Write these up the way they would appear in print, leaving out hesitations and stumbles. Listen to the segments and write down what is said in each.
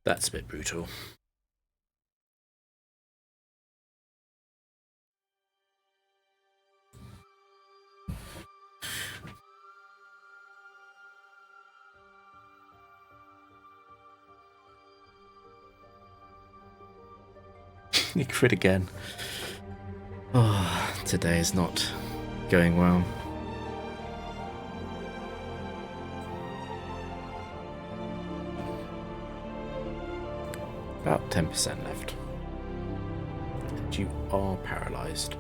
That's a bit brutal. You crit again. Oh, today is not going well. About 10% left. And you are paralysed.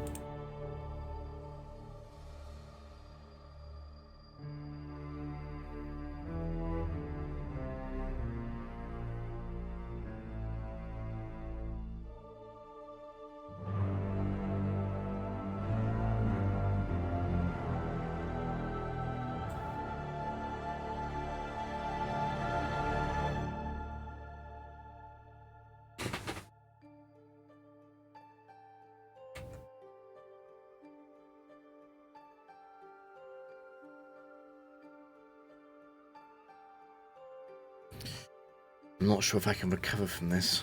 I'm not sure if I can recover from this.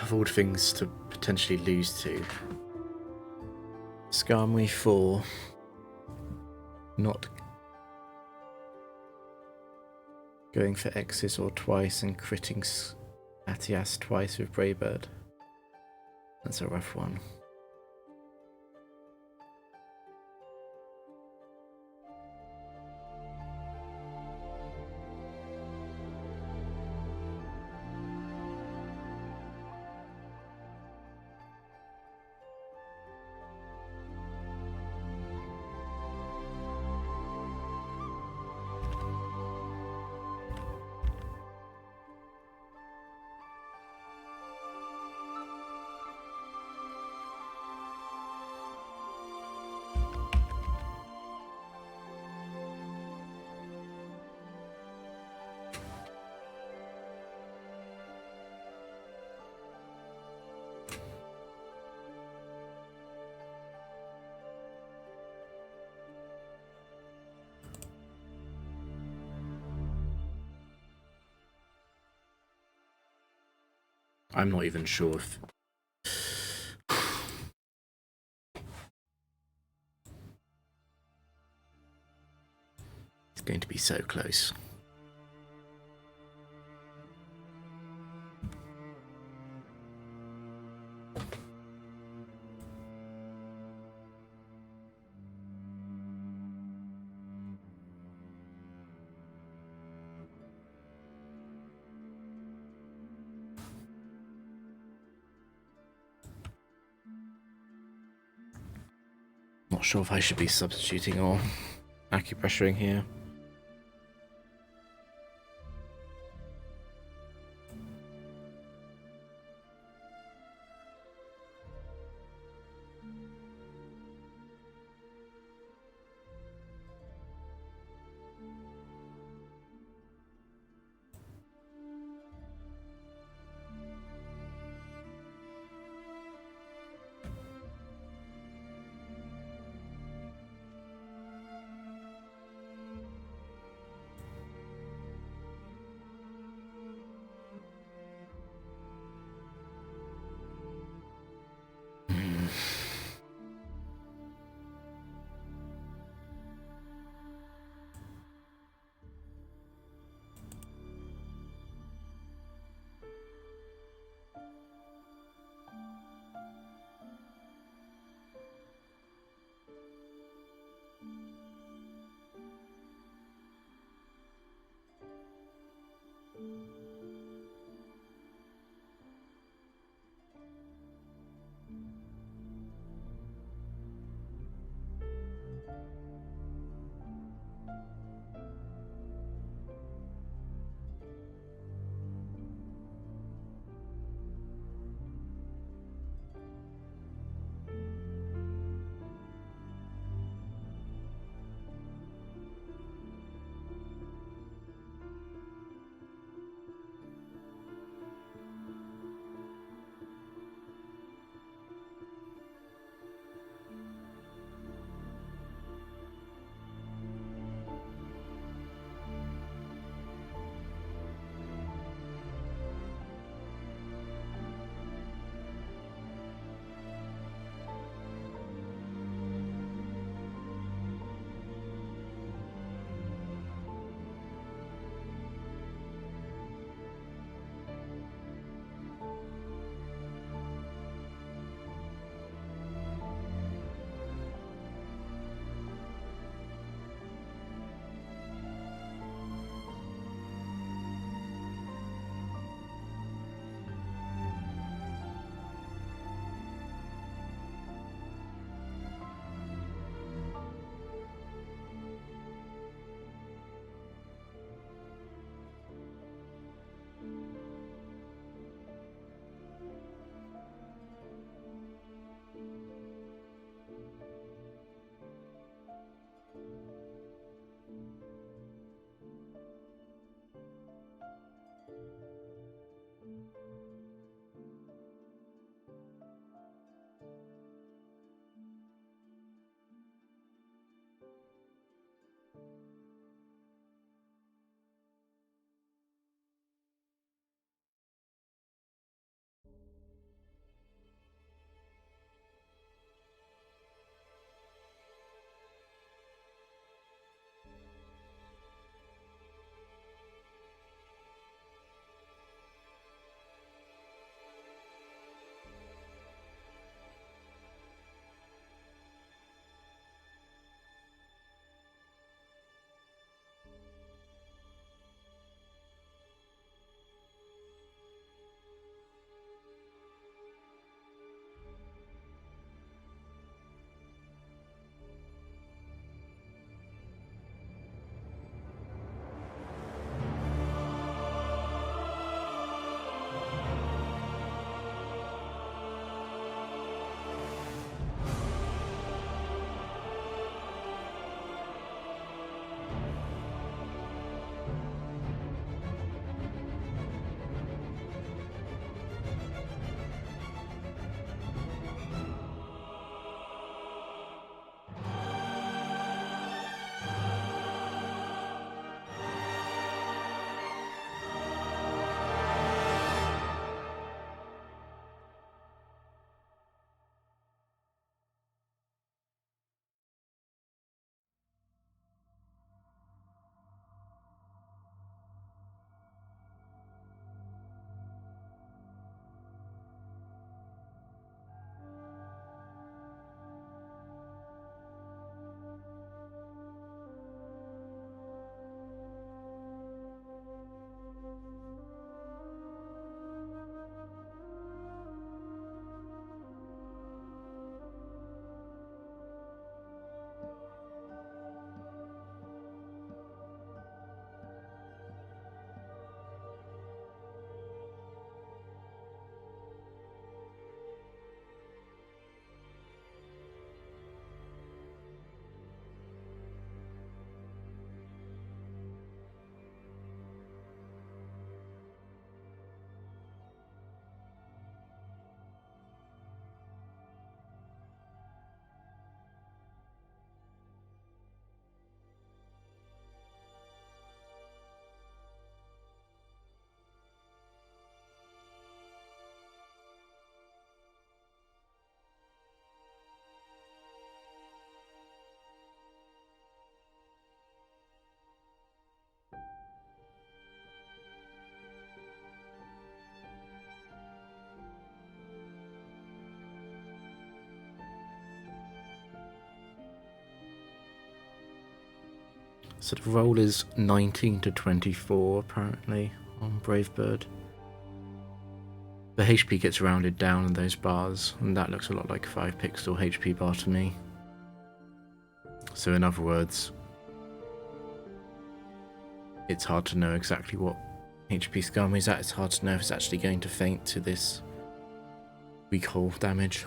Of all things to potentially lose to, Skarm 4 not going for X's or twice and critting Atias twice with Braybird. That's a rough one. I'm not even sure if... It's going to be so close. Not sure if I should be substituting or acupressuring here. So the roll is 19 to 24 apparently on Brave Bird. The HP gets rounded down in those bars, and that looks a lot like a 5 pixel HP bar to me. So in other words, it's hard to know exactly what HP skarm is at. It's hard to know if it's actually going to faint to this weak hole damage.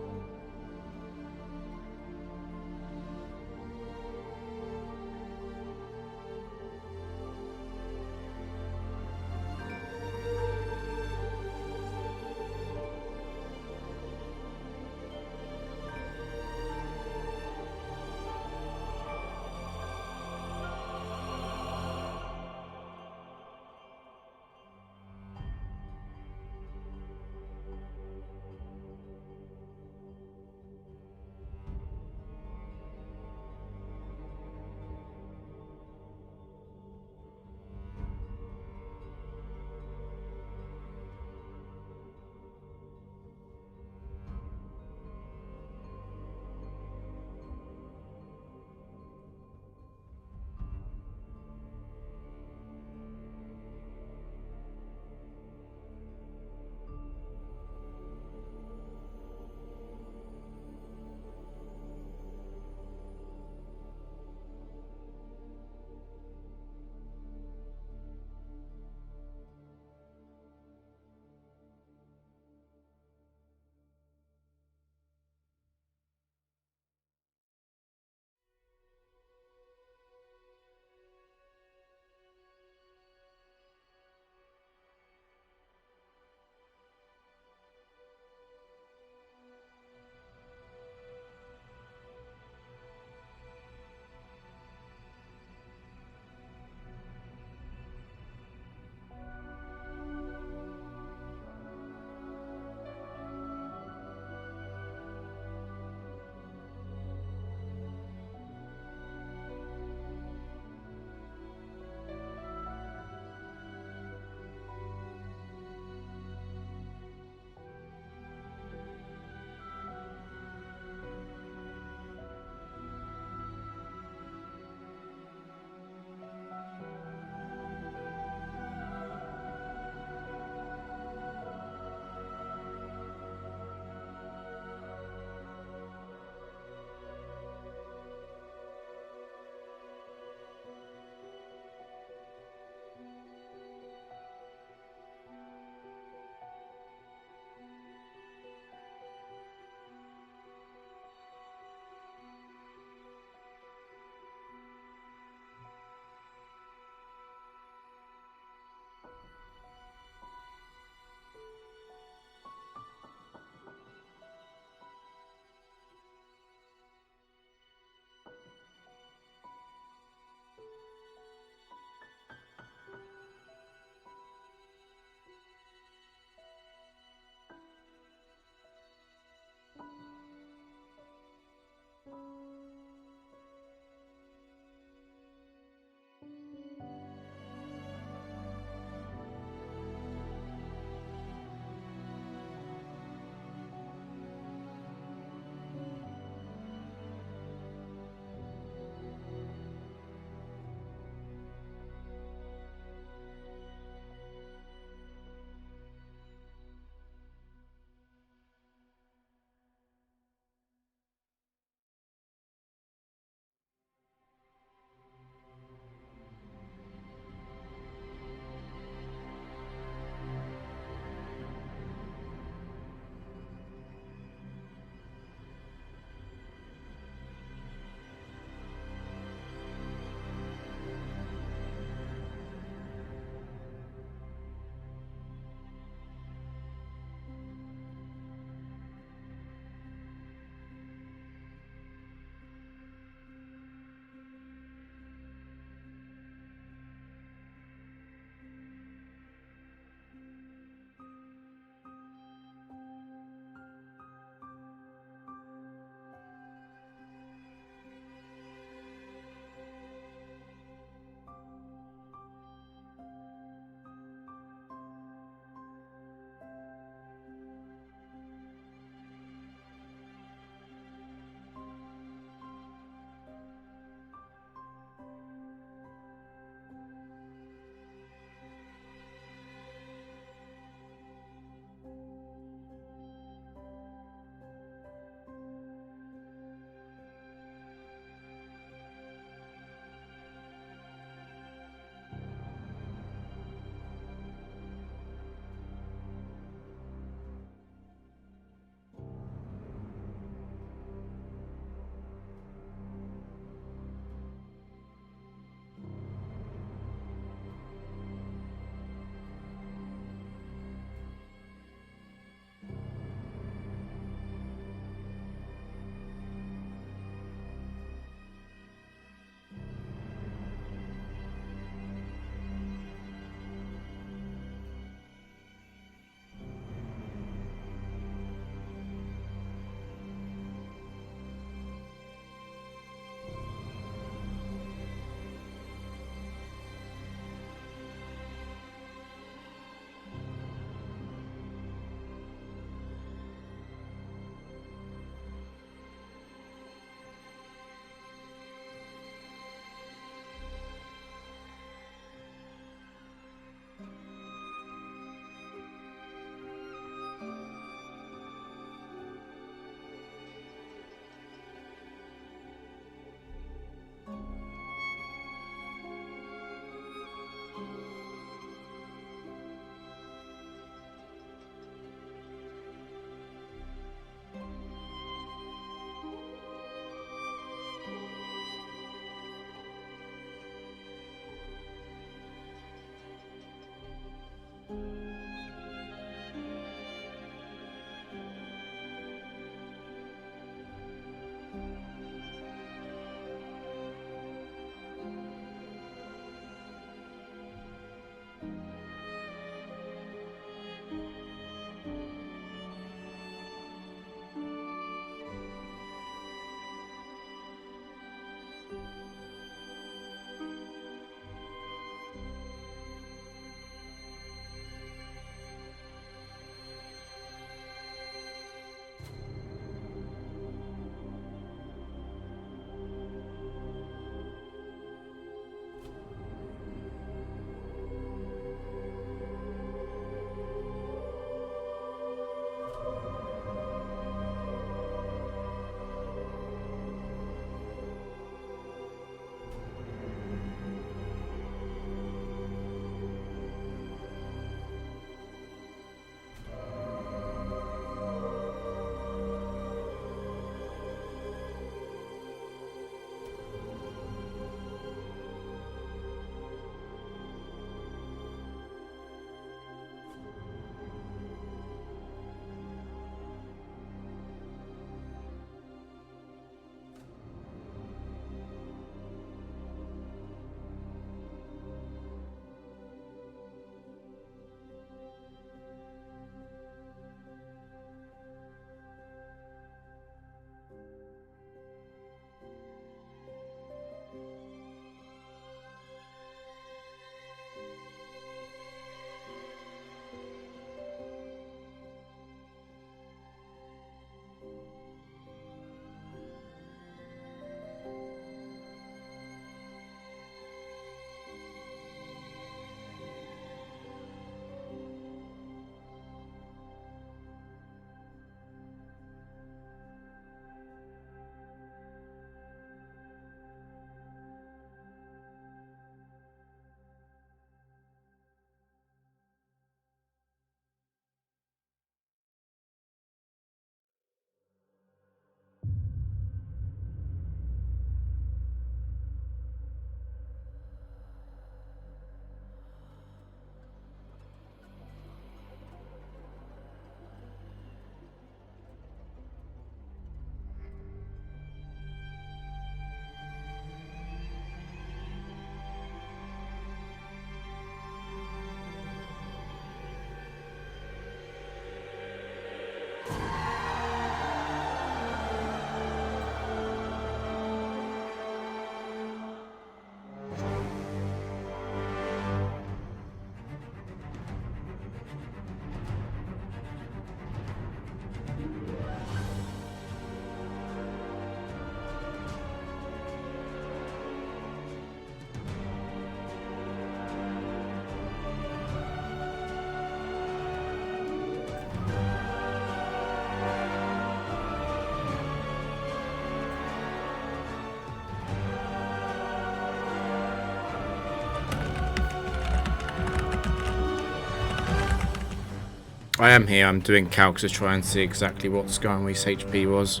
I am here. I'm doing calcs to try and see exactly what Skarm's HP was.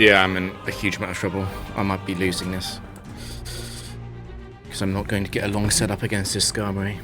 Yeah, I'm in a huge amount of trouble. I might be losing this. Because I'm not going to get a long setup against this Skarm.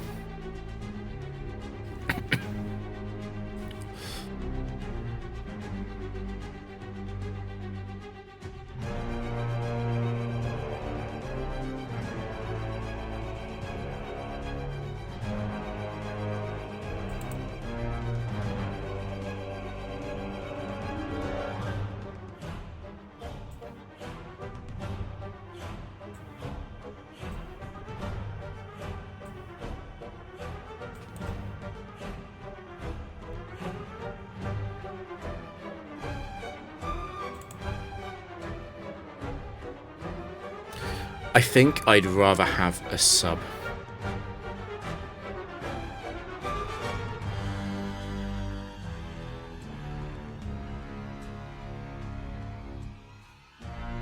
I think I'd rather have a sub.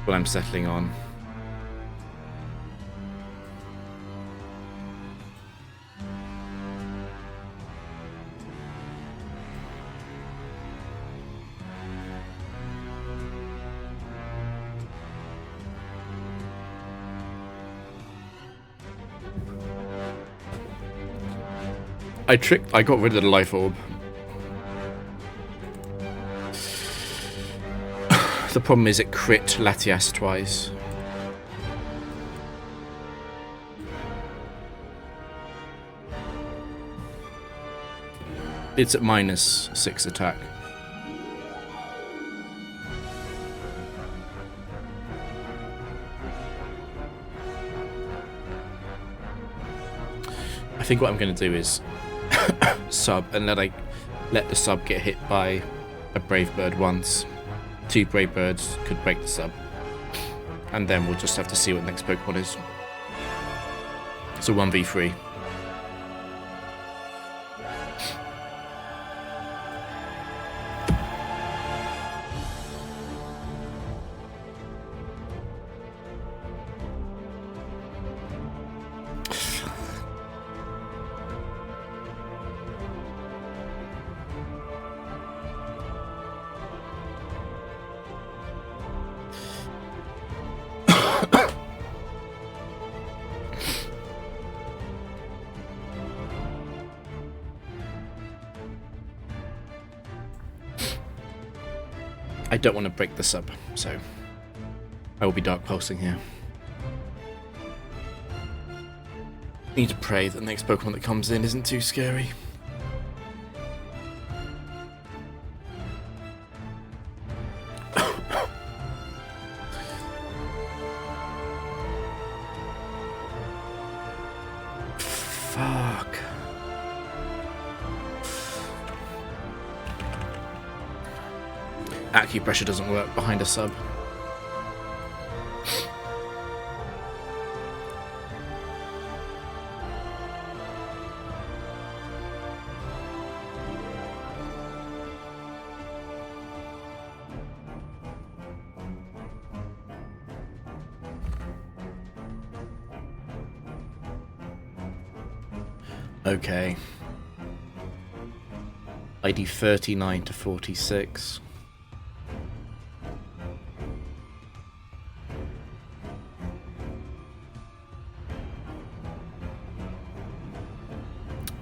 What I'm settling on. I got rid of the life orb. The problem is it crit Latias twice. It's at -6 attack. I think what I'm going to do is sub and let the sub get hit by a brave bird once. 2 brave birds could break the sub, and then we'll just have to see what the next Pokemon is. So 1v3. I don't want to break the sub, so I will be Dark Pulsing here. Need to pray that the next Pokemon that comes in isn't too scary. Fuck. Acupressure doesn't work behind a sub. Okay. ID 39 to 46.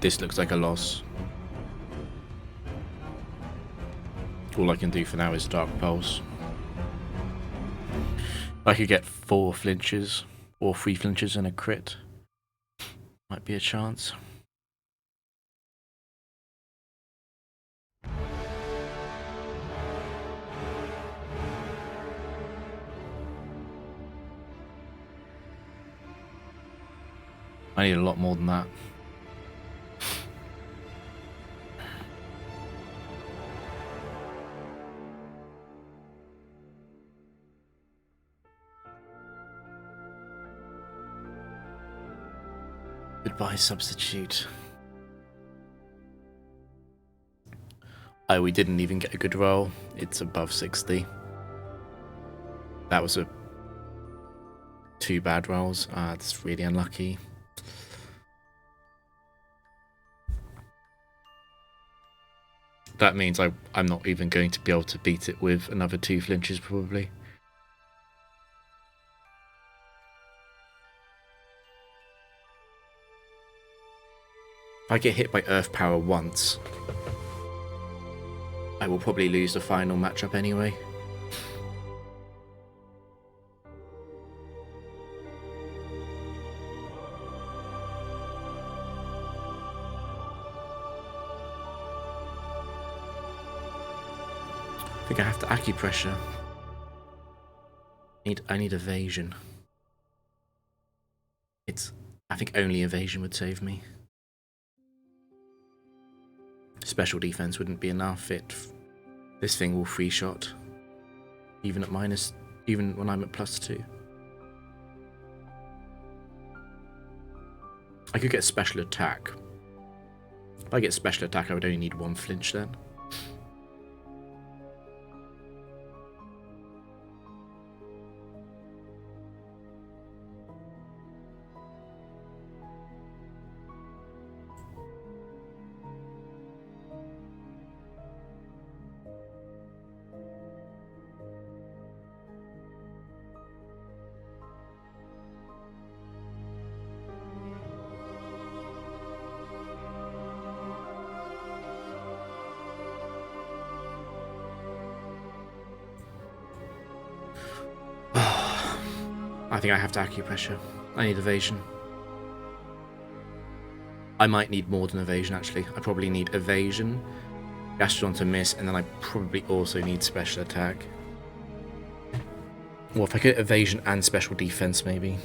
This looks like a loss. All I can do for now is Dark Pulse. I could get 4 flinches, or 3 flinches and a crit. Might be a chance. I need a lot more than that. Goodbye, substitute. Oh, we didn't even get a good roll. It's above 60. That was 2 bad rolls. That's really unlucky. That means I'm not even going to be able to beat it with another 2 flinches, probably. If I get hit by Earth Power once, I will probably lose the final matchup anyway. I think I have to acupressure. I need evasion. I think only evasion would save me. Special defense wouldn't be enough. This thing will free shot, even when I'm at +2. I could get special attack. If I get special attack, I would only need 1 flinch then. I think I have to acupressure. I need evasion. I might need more than evasion, actually. I probably need evasion, Gastrodon to miss, and then I probably also need special attack. Well, if I get evasion and special defense, maybe.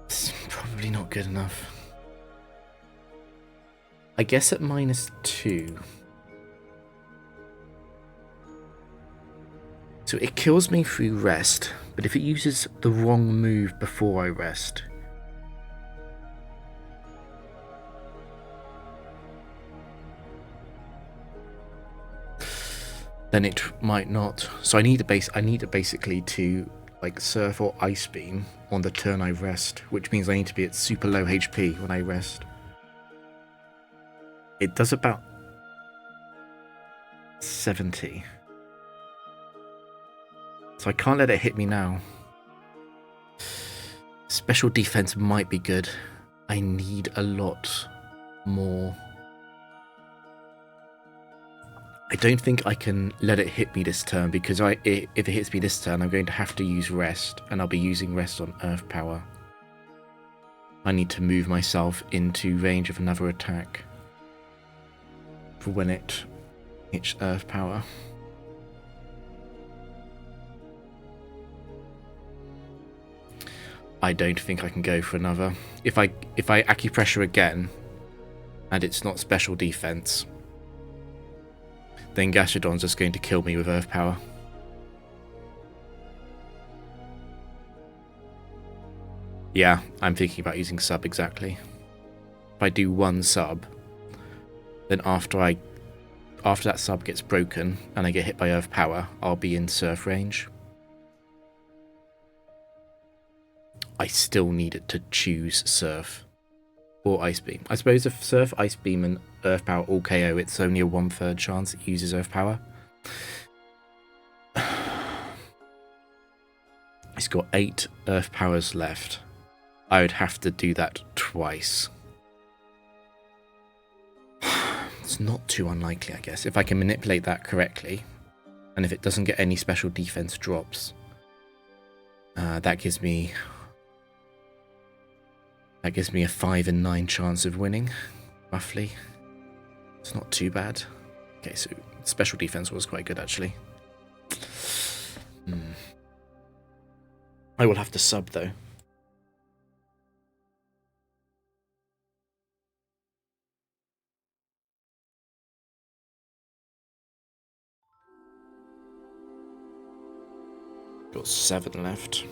It's probably not good enough. I guess at -2. So it kills me through rest, but if it uses the wrong move before I rest, then it might not. So I need it basically to like surf or ice beam on the turn I rest, which means I need to be at super low HP when I rest. It does about 70. So I can't let it hit me now. Special defense might be good. I need a lot more. I don't think I can let it hit me this turn, because if it hits me this turn, I'm going to have to use rest, and I'll be using rest on earth power. I need to move myself into range of another attack for when it hits earth power. I don't think I can go for another. If I acupressure again and it's not special defense, then Gastrodon's just going to kill me with earth power. Yeah, I'm thinking about using sub exactly. If I do one sub, then after that sub gets broken and I get hit by earth power, I'll be in surf range. I still need it to choose surf or ice beam. I suppose if surf, ice beam, and earth power all KO, it's only a 1/3 chance it uses earth power. It's got 8 earth powers left. I would have to do that twice. It's not too unlikely, I guess, if I can manipulate that correctly, and if it doesn't get any special defense drops. That gives me a 5 in 9 chance of winning, roughly. It's not too bad. Okay, so special defense was quite good, actually. I will have to sub, though. Got 7 left.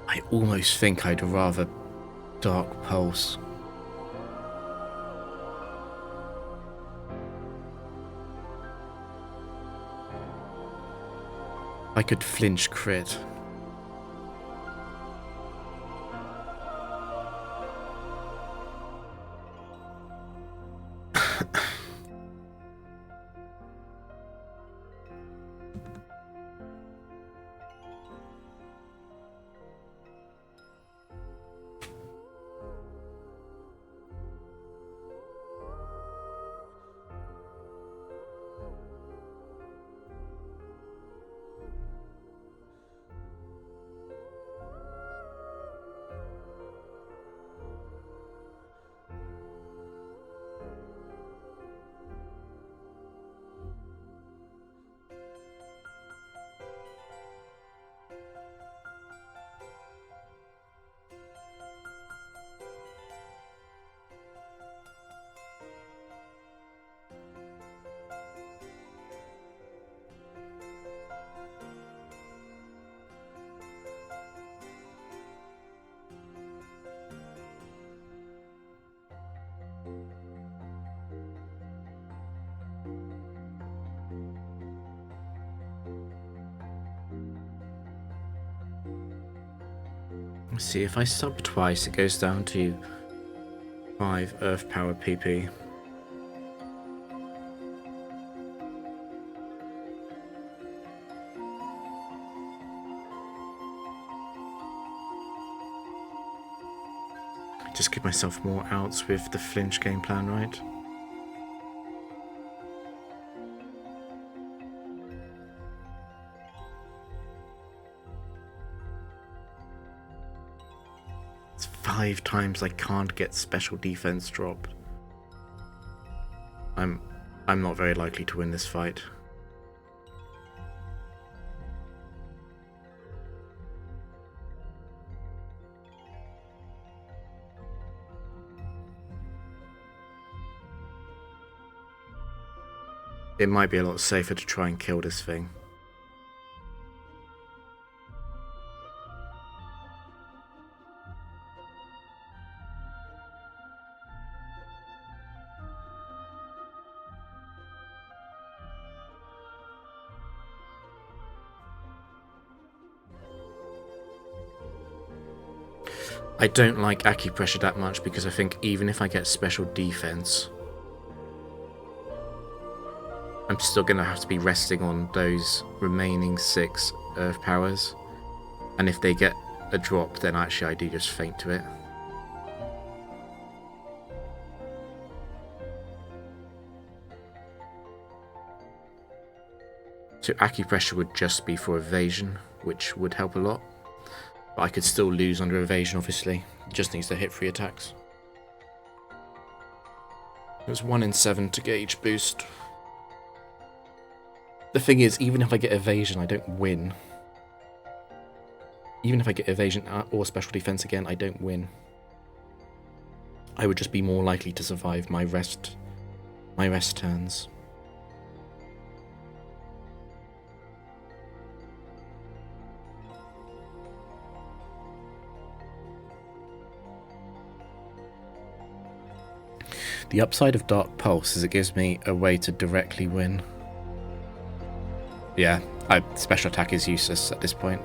I almost think I'd rather Dark Pulse. I could flinch crit. See, if I sub twice, it goes down to 5 Earth Power PP. Just give myself more outs with the flinch game plan, right? It's 5 times I can't get special defense dropped. I'm not very likely to win this fight. It might be a lot safer to try and kill this thing. I don't like acupressure that much because I think even if I get special defense, I'm still going to have to be resting on those remaining 6 Earth Powers. And if they get a drop, then actually I do just faint to it. So acupressure would just be for evasion, which would help a lot. But I could still lose under evasion, obviously. It just needs to hit 3 attacks. It was 1 in 7 to gauge boost. The thing is, even if I get evasion, I don't win. Even if I get evasion or special defense again, I don't win. I would just be more likely to survive my rest turns. The upside of Dark Pulse is it gives me a way to directly win. Yeah, special attack is useless at this point.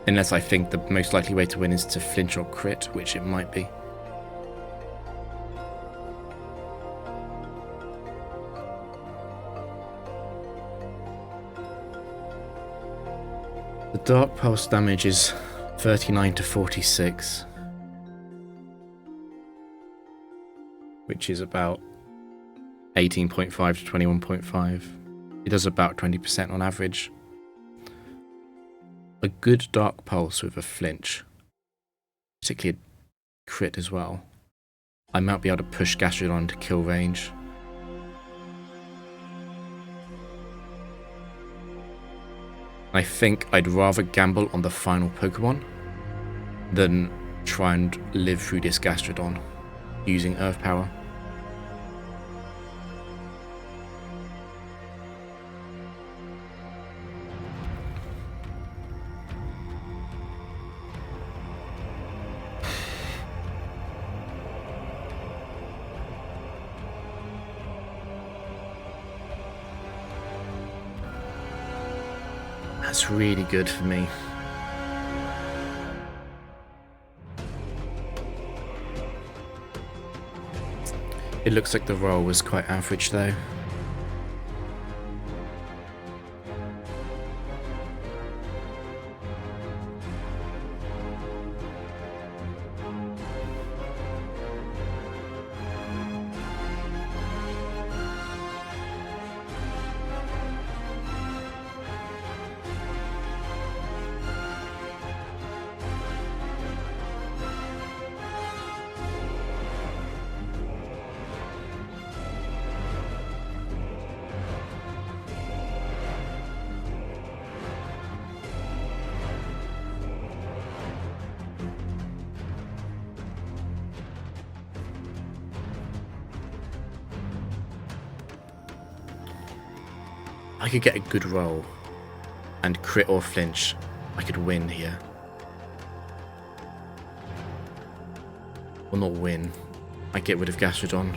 Unless I think the most likely way to win is to flinch or crit, which it might be. The Dark Pulse damage is 39 to 46. Which is about 18.5 to 21.5. It does about 20% on average. A good Dark Pulse with a flinch, particularly a crit as well, I might be able to push Gastrodon to kill range. I think I'd rather gamble on the final Pokemon than try and live through this Gastrodon using Earth Power. That's really good for me. It looks like the roll was quite average though. I could get a good roll and crit or flinch. I could win here. Well, not win. I get rid of Gastrodon.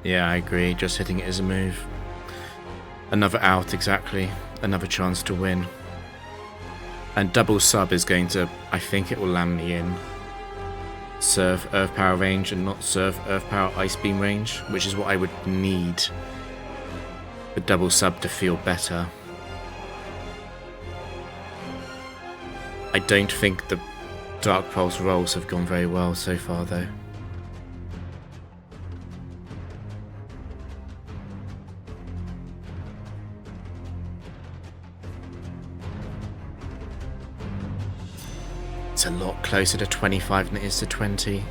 Yeah, I agree. Just hitting it is a move. Another out, exactly. Another chance to win. And double sub is going to... I think it will land me in Surf Earth Power range and not Surf Earth Power Ice Beam range, which is what I would need the double sub to feel better. I don't think the Dark Pulse rolls have gone very well so far, though. It's a lot closer to 25 than it is to 20.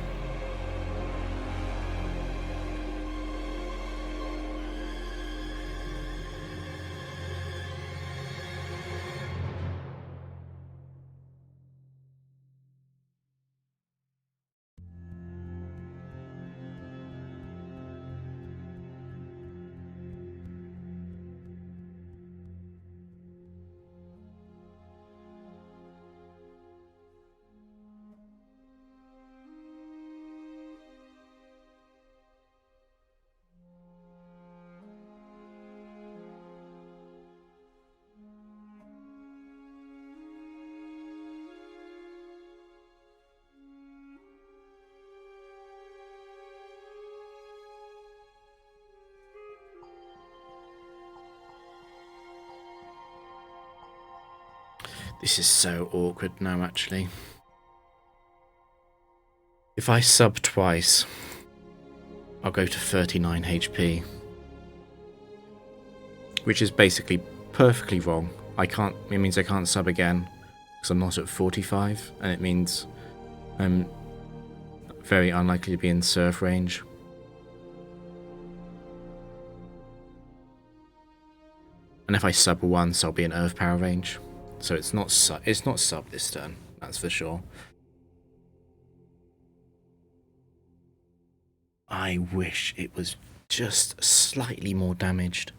This is so awkward now, actually. If I sub twice, I'll go to 39 HP. Which is basically perfectly wrong. It means I can't sub again, because I'm not at 45, and it means I'm very unlikely to be in surf range. And if I sub once, I'll be in earth power range. So it's not sub this turn, that's for sure. I wish it was just slightly more damaged.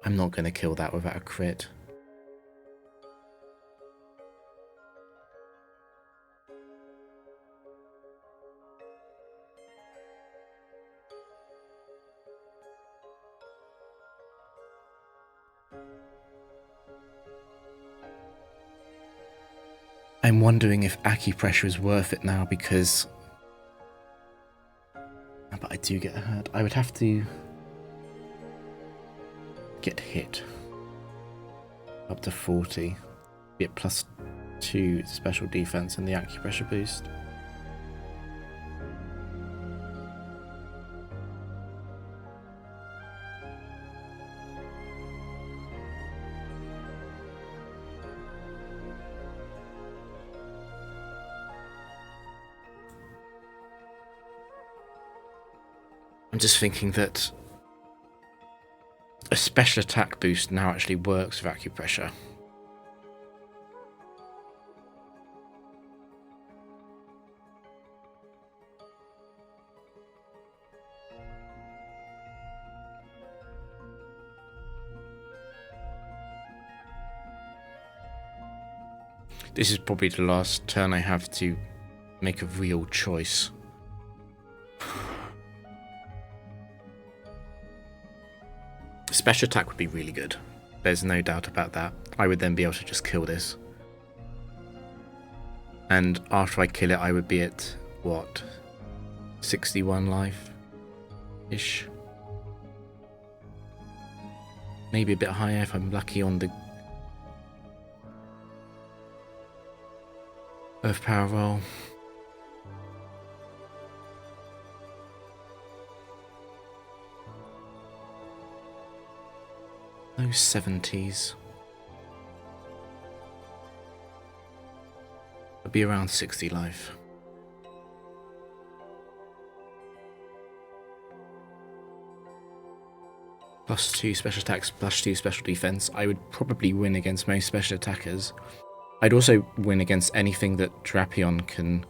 I'm not going to kill that without a crit. I'm wondering if acupressure is worth it now because... But I do get hurt. I would have to get hit up to 40. Get +2 special defense and the acupressure boost. I'm just thinking that a special attack boost now actually works with acupressure. This is probably the last turn I have to make a real choice. Special attack would be really good. There's no doubt about that. I would then be able to just kill this. And after I kill it, I would be at, what, 61 life-ish? Maybe a bit higher if I'm lucky on the Earth Power roll. No 70s. I'd be around 60 life. +2 special attacks, +2 special defense. I would probably win against most special attackers. I'd also win against anything that Drapion can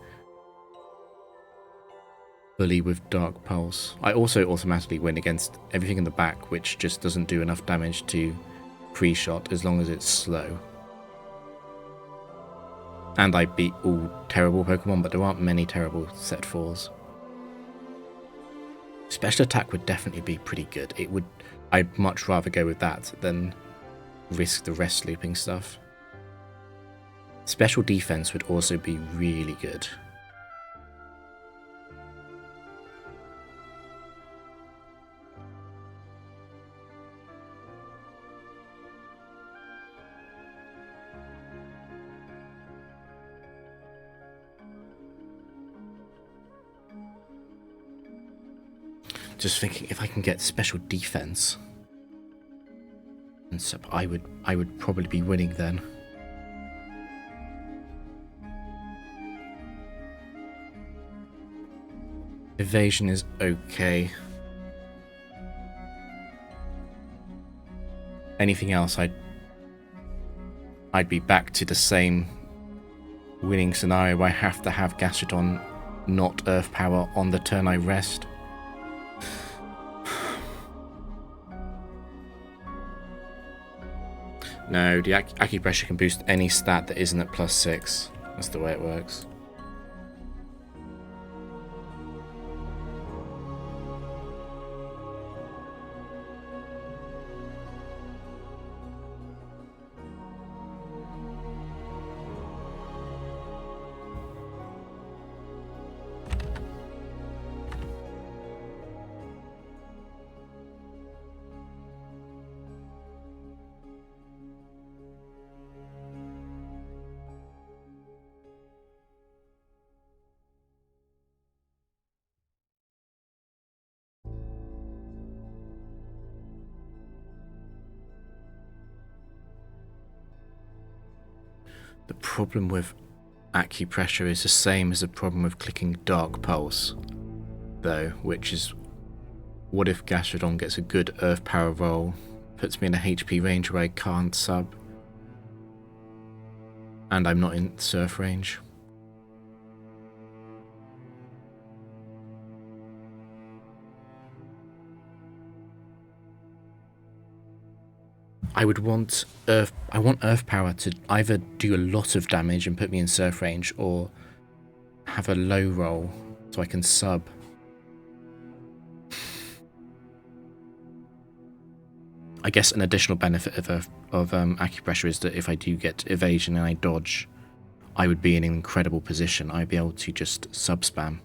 bully with Dark Pulse. I also automatically win against everything in the back, which just doesn't do enough damage to pre-shot as long as it's slow. And I beat all terrible Pokemon, but there aren't many terrible set 4s. Special attack would definitely be pretty good. I'd much rather go with that than risk the rest looping stuff. Special defense would also be really good. Just thinking if I can get special defense, and so I would probably be winning then. Evasion is okay. Anything else, I'd be back to the same winning scenario where I have to have Gastrodon not Earth Power on the turn I rest. No, the Acupressure can boost any stat that isn't at +6. That's the way it works. The problem with Acupressure is the same as the problem with clicking Dark Pulse, though, which is, what if Gastrodon gets a good Earth Power roll, puts me in a HP range where I can't sub, and I'm not in Surf range? I want Earth Power to either do a lot of damage and put me in Surf range, or have a low roll so I can sub. I guess an additional benefit of Acupressure is that if I do get Evasion and I dodge, I would be in an incredible position. I'd be able to just sub spam.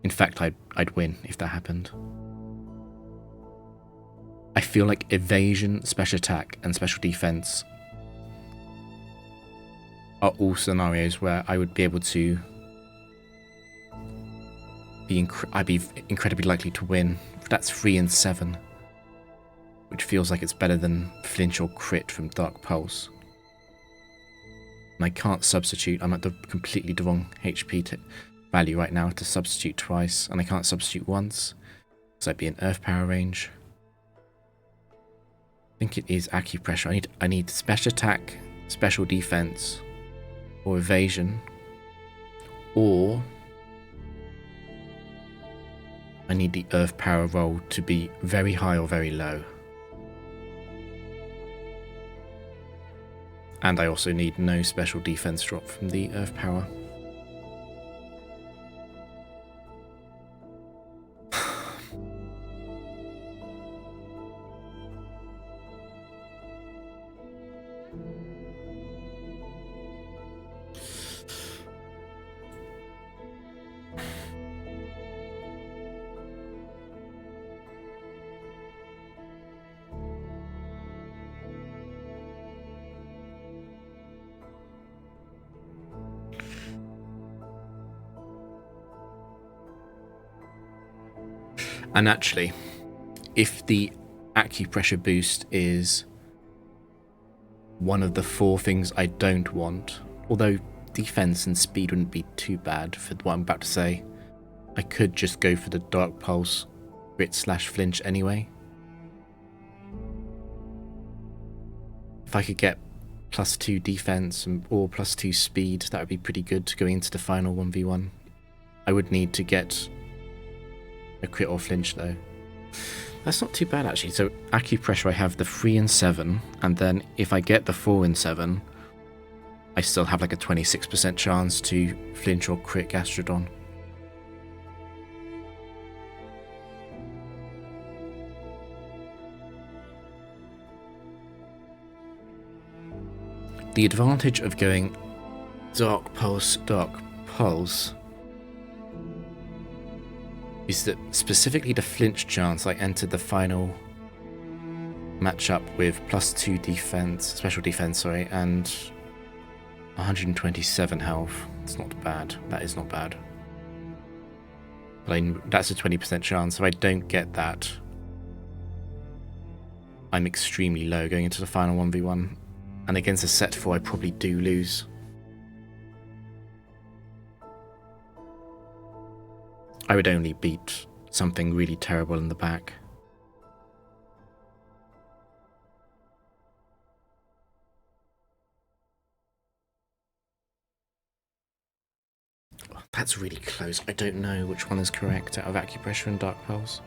In fact, I'd win if that happened. I feel like Evasion, Special Attack, and Special Defense are all scenarios where I would be able to I'd be incredibly likely to win. That's 3 and 7, which feels like it's better than Flinch or Crit from Dark Pulse. And I can't substitute. I'm at completely the wrong HP value right now to substitute twice, and I can't substitute once, so I'd be in Earth Power range. I think it is Acupressure. I need Special Attack, Special Defense, or Evasion, or I need the Earth Power roll to be very high or very low. And I also need no Special Defense drop from the Earth Power. And actually, if the Acupressure boost is one of the 4 things I don't want, although defense and speed wouldn't be too bad for what I'm about to say, I could just go for the Dark Pulse Crit/Flinch anyway. If I could get +2 defense or +2 speed, that would be pretty good going into the final 1v1. I would need to get a Crit or Flinch though. That's not too bad actually. So Acupressure, I have the 3 and 7, and then if I get the 4 and 7, I still have like a 26% chance to Flinch or Crit Gastrodon. The advantage of going dark pulse is that specifically the flinch chance I entered the final matchup with +2 defense, special defense, sorry, and 127 health. It's not bad. That is not bad. But that's a 20% chance. If I don't get that, I'm extremely low going into the final 1v1. And against a set 4, I probably do lose. I would only beat something really terrible in the back. That's really close. I don't know which one is correct out of acupressure and dark pulse.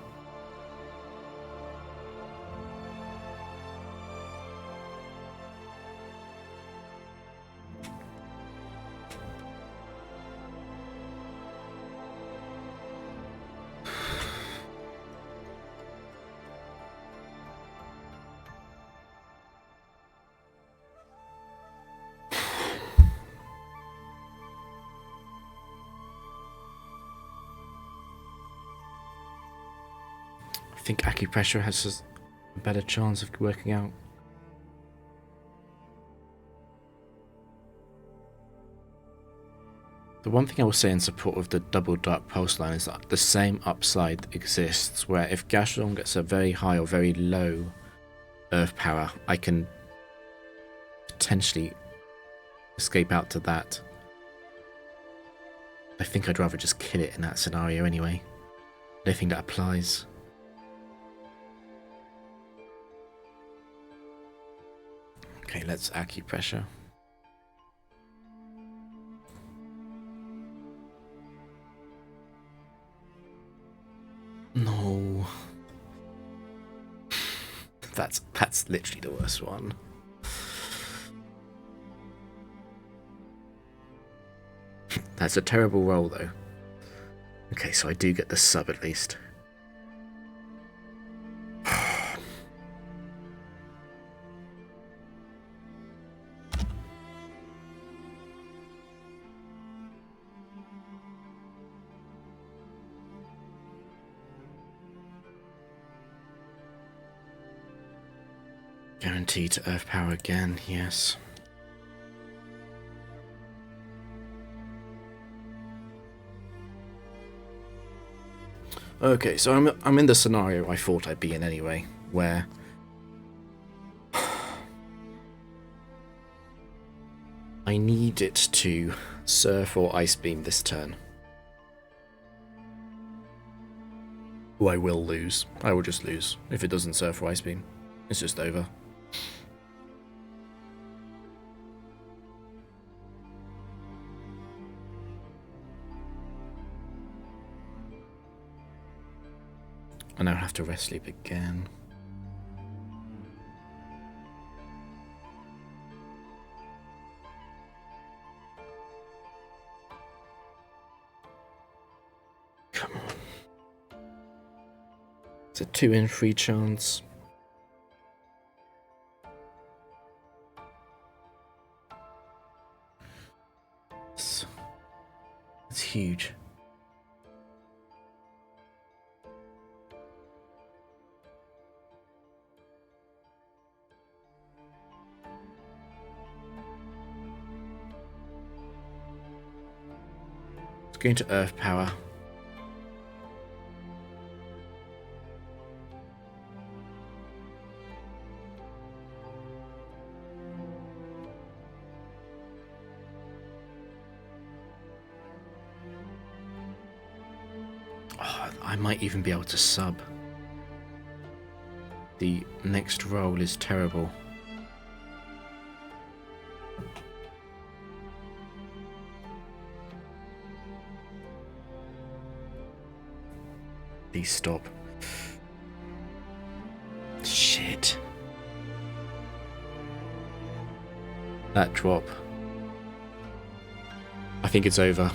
I think acupressure has a better chance of working out. The one thing I will say in support of the double dark pulse line is that the same upside exists, where if Gastron gets a very high or very low earth power, I can potentially escape out to that. I think I'd rather just kill it in that scenario anyway. I don't think that applies. Okay, let's acupressure. No. That's literally the worst one. That's a terrible roll though. Okay, so I do get the sub at least. Guaranteed to earth power again, yes. Okay, so I'm in the scenario I thought I'd be in anyway, where I need it to surf or ice beam this turn. Oh, I will lose. I will just lose if it doesn't surf or ice beam. It's just over. I now have to rest sleep again. Come on. It's a 2 in 3 chance. It's huge. It's going to earth power. I might even be able to sub. The next roll is terrible. Please stop. Shit. That drop. I think it's over.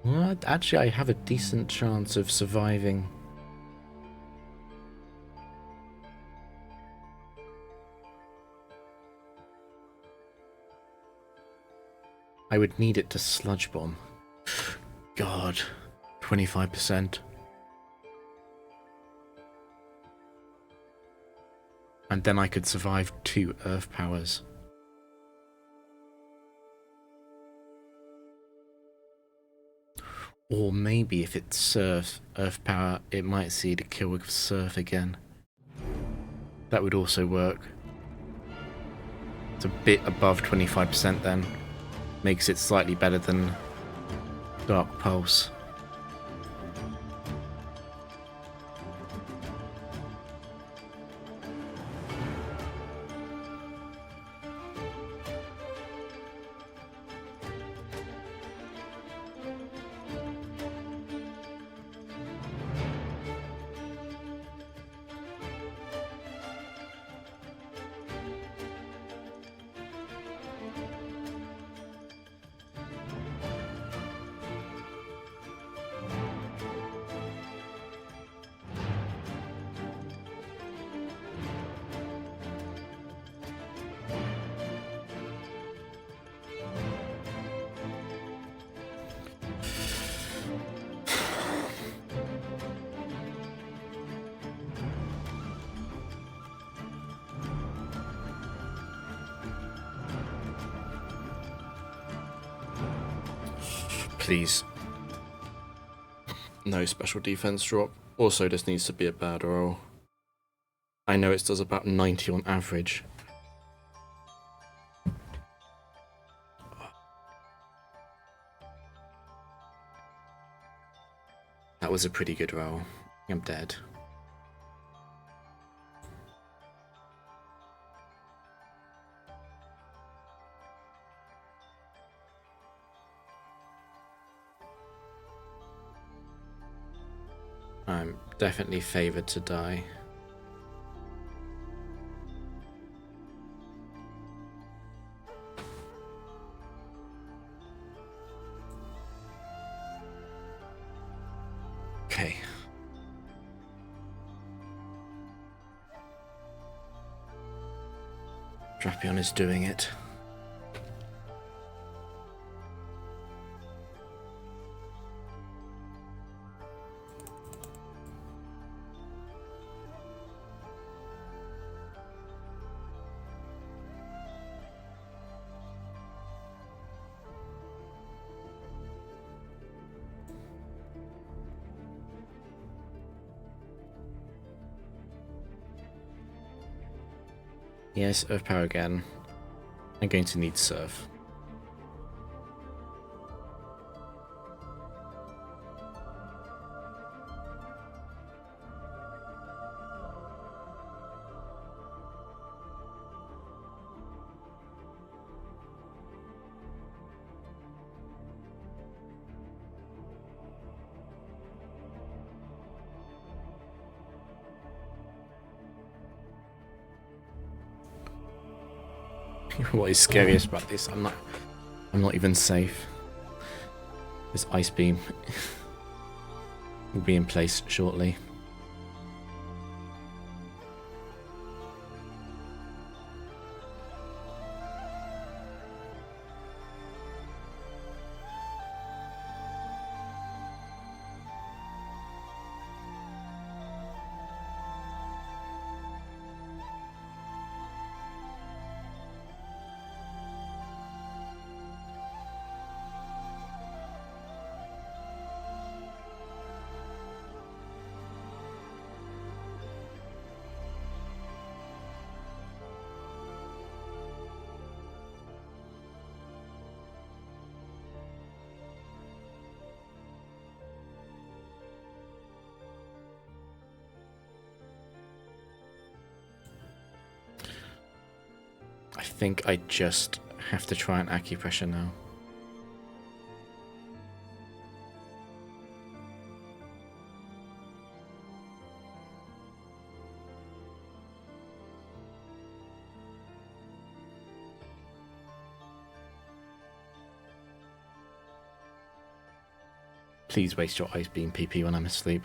Well, actually, I have a decent chance of surviving. I would need it to sludge bomb. God, 25%. And then I could survive 2 earth powers. Or maybe if it's surf, earth power, it might see the kill with surf again. That would also work. It's a bit above 25% then. Makes it slightly better than Dark Pulse. Please. No special defense drop. Also, this needs to be a bad roll. I know it does about 90 on average. That was a pretty good roll. I'm dead. I'm definitely favoured to die. Okay. Drapion is doing it. Yes, Earth Power again. I'm going to need Surf. What is scariest about this? I'm not even safe. This ice beam will be in place shortly. I think I just have to try an acupressure now. Please waste your ice beam PP when I'm asleep.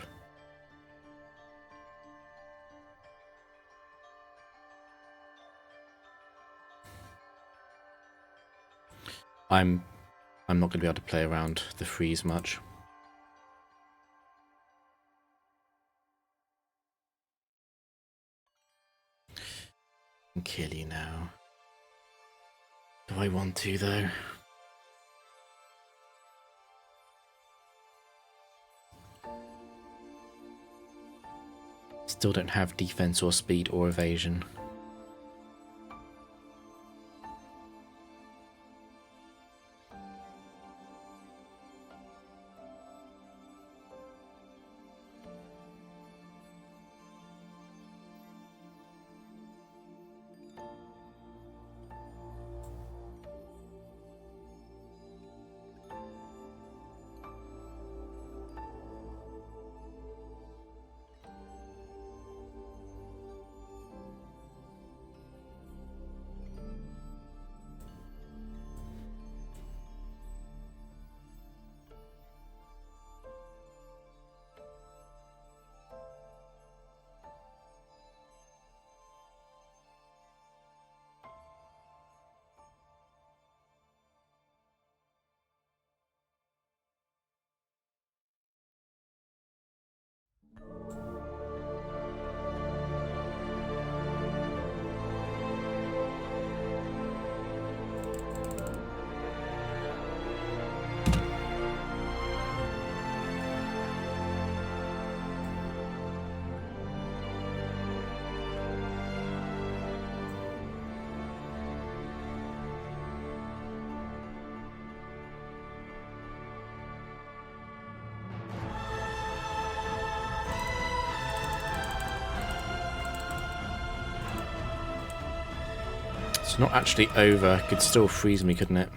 I'm not going to be able to play around the freeze much. I can kill you now. Do I want to though? Still don't have defense or speed or evasion. It's not actually over. Could still freeze me, couldn't it?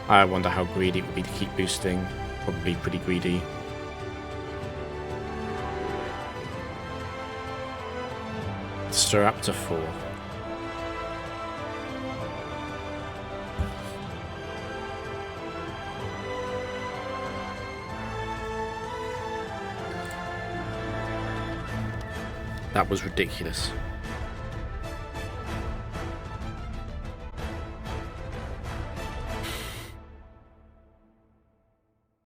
I wonder how greedy it would be to keep boosting. Probably pretty greedy. Stir up to 4. That was ridiculous.